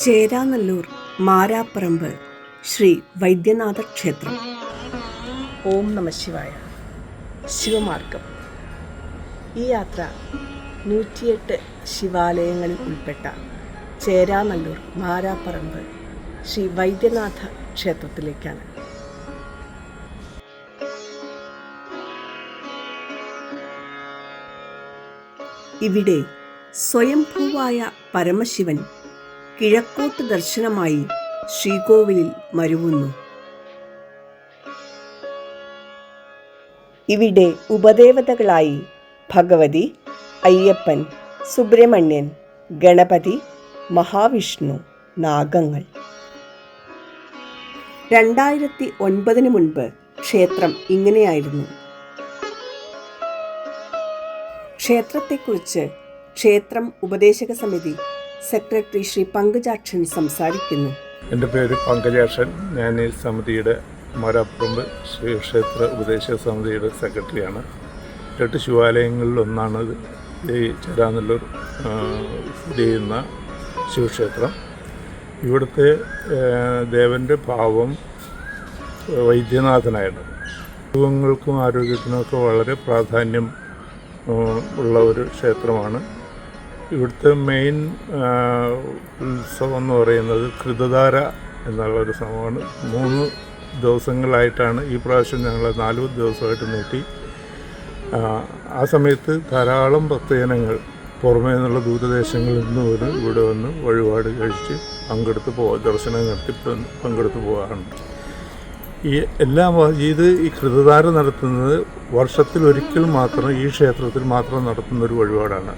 ചേരാനല്ലൂർ മാരാപ്പറമ്പ് ശ്രീ വൈദ്യനാഥ ക്ഷേത്രം. ഓം നമഃശിവായ. ശിവമാർഗം. ഈ യാത്ര 108 ശിവാലയങ്ങളിൽ ഉൾപ്പെട്ട ചേരാനല്ലൂർ മാരാപ്പറമ്പ് ശ്രീ വൈദ്യനാഥ ക്ഷേത്രത്തിലേക്കാണ്. ഇവിടെ സ്വയംഭൂവായ പരമശിവൻ കിഴക്കോട്ട് ദർശനമായി ശ്രീകോവിലിൽ മരുവുന്നു. ഇവിടെ ഉപദേവതകളായി ഭഗവതി, അയ്യപ്പൻ, സുബ്രഹ്മണ്യൻ, ഗണപതി, മഹാവിഷ്ണു, നാഗങ്ങൾ. 2009 മുൻപ് ക്ഷേത്രം ഇങ്ങനെയായിരുന്നു. ക്ഷേത്രത്തെക്കുറിച്ച് ക്ഷേത്രം ഉപദേശക സമിതി സെക്രട്ടറി ശ്രീ പങ്കജാക്ഷൻ സംസാരിക്കുന്നു. എൻ്റെ പേര് പങ്കജാക്ഷൻ. ഞാൻ ഈ സമിതിയുടെ മാരാപ്പറമ്പ് ശ്രീ ക്ഷേത്ര ഉപദേശക സമിതിയുടെ സെക്രട്ടറിയാണ്. 8 ശിവാലയങ്ങളിലൊന്നാണ് ഈ ചേരാനല്ലൂർ സ്ഥിതി ചെയ്യുന്ന ശിവക്ഷേത്രം. ഇവിടുത്തെ ദേവൻ്റെ ഭാവം വൈദ്യനാഥനായിരുന്നു. രോഗങ്ങൾക്കും ആരോഗ്യത്തിനുമൊക്കെ വളരെ പ്രാധാന്യം ഉള്ള ഒരു ക്ഷേത്രമാണ്. ഇവിടുത്തെ മെയിൻ ഉത്സവം എന്ന് പറയുന്നത് കൃതധാര എന്നുള്ളൊരു സംഭവമാണ്. 3 ദിവസങ്ങളായിട്ടാണ് ഈ പ്രാവശ്യം ഞങ്ങൾ 4 ദിവസമായിട്ട് നീട്ടി. ആ സമയത്ത് ധാരാളം ഭക്തജനങ്ങൾ പുറമേ നിന്നുള്ള ദൂരദേശങ്ങളിൽ നിന്ന് പോലും ഇവിടെ വന്ന് വഴിപാട് കഴിച്ച് ദർശനം നടത്തി പങ്കെടുത്ത് പോകാറുണ്ട്. ഈ ഈ കൃതധാര നടത്തുന്നത് വർഷത്തിലൊരിക്കൽ മാത്രം ഈ ക്ഷേത്രത്തിൽ മാത്രം നടത്തുന്നൊരു വഴിപാടാണ്.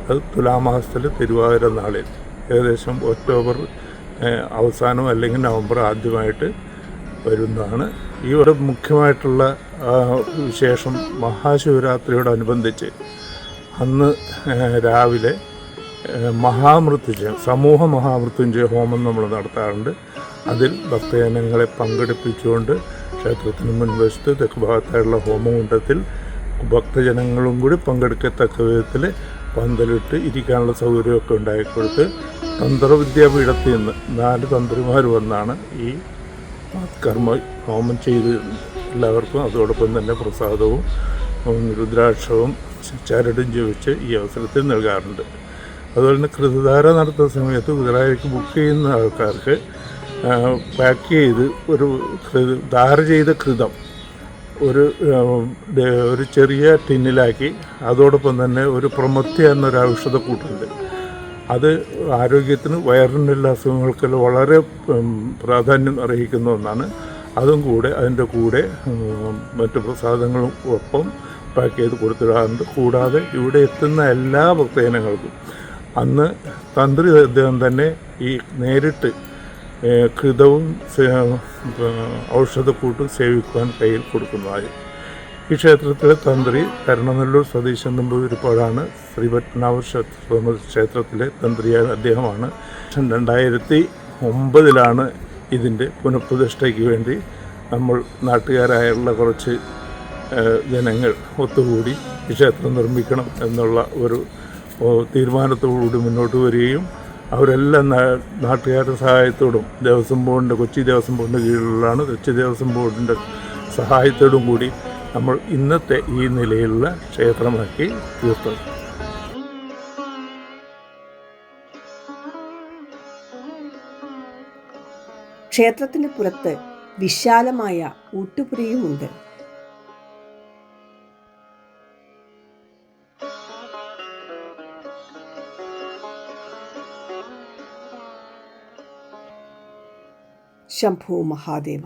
അത് തുലാമാസത്തിൽ തിരുവാതിര നാളിൽ ഏകദേശം ഒക്ടോബർ അവസാനം അല്ലെങ്കിൽ നവംബർ ആദ്യമായിട്ട് വരുന്നതാണ്. ഈ ഒരു മുഖ്യമായിട്ടുള്ള വിശേഷം മഹാശിവരാത്രിയോടനുബന്ധിച്ച് അന്ന് രാവിലെ സമൂഹ മഹാമൃത്യുഞ്ജയ ഹോമം നമ്മൾ നടത്താറുണ്ട്. അതിൽ ഭക്തജനങ്ങളെ പങ്കെടുപ്പിച്ചുകൊണ്ട് ക്ഷേത്രത്തിന് മുൻവശത്ത് തെക്ക് ഭാഗത്തായുള്ള ഹോമകുണ്ഡത്തിൽ ഭക്തജനങ്ങളും കൂടി പങ്കെടുക്കത്തക്ക വിധത്തിൽ പന്തലിട്ട് ഇരിക്കാനുള്ള സൗകര്യമൊക്കെ ഉണ്ടായിക്കൊടുത്ത് തന്ത്രവിദ്യാപീഠത്തിൽ നിന്ന് 4 തന്ത്രിമാർ വന്നാണ് ഈ കർമ്മ ഹോമം ചെയ്ത് എല്ലാവർക്കും അതോടൊപ്പം തന്നെ പ്രസാദവും രുദ്രാക്ഷവും ചരടും ജപിച്ച് ഈ അവസരത്തിൽ നൽകാറുണ്ട്. അതുപോലെ തന്നെ കൃതധാര നടത്തുന്ന സമയത്ത് കുതിരായ്ക്ക് ബുക്ക് ചെയ്യുന്ന ആൾക്കാർക്ക് പാക്ക് ചെയ്ത് ധാര ചെയ്ത കൃതം ഒരു ചെറിയ ടിന്നിലാക്കി അതോടൊപ്പം തന്നെ ഒരു പ്രമത്യ എന്നൊരു ഔഷധക്കൂട്ടുണ്ട്. അത് ആരോഗ്യത്തിന് വയറിനുള്ള അസുഖങ്ങൾക്കെല്ലാം വളരെ പ്രാധാന്യം അർഹിക്കുന്ന ഒന്നാണ്. അതും കൂടെ അതിൻ്റെ കൂടെ മറ്റു പ്രസാദങ്ങളും ഒപ്പം പാക്ക് ചെയ്ത് കൊടുത്തിടാറുണ്ട്. കൂടാതെ ഇവിടെ എത്തുന്ന എല്ലാ ഭക്തജനങ്ങൾക്കും അന്ന് തന്ത്രി അദ്ദേഹം തന്നെ ഈ നേരിട്ട് കൃതവും ഔഷധക്കൂട്ടും സേവിക്കുവാൻ കയ്യിൽ കൊടുക്കുന്നതായി. ഈ ക്ഷേത്രത്തിലെ തന്ത്രി കരുണനല്ലൂർ സതീശൻ നമ്പൂതിരിപ്പാടാണ്. ശ്രീപത്മനാഭ ക്ഷേത്രത്തിലെ തന്ത്രിയായ അദ്ദേഹമാണ്. 2009 ഇതിൻ്റെ പുനഃപ്രതിഷ്ഠയ്ക്ക് വേണ്ടി നമ്മൾ നാട്ടുകാരായുള്ള കുറച്ച് ജനങ്ങൾ ഒത്തുകൂടി ഈ ക്ഷേത്രം നിർമ്മിക്കണം എന്നുള്ള ഒരു തീരുമാനത്തോടുകൂടി മുന്നോട്ട് വരികയും അവരെല്ലാം നാട്ടുകാരുടെ സഹായത്തോടും കൊച്ചി ദേവസ്വം ബോർഡിൻ്റെ കീഴിലുള്ളതാണ്. കൊച്ചി ദേവസ്വം ബോർഡിൻ്റെ സഹായത്തോടും കൂടി നമ്മൾ ഇന്നത്തെ ഈ നിലയിലുള്ള ക്ഷേത്രമാക്കി തീർത്തത്. ക്ഷേത്രത്തിന് പുറത്ത് വിശാലമായ ഊട്ടുപുരയുമുണ്ട്. ശംഭോ മഹാദേവ.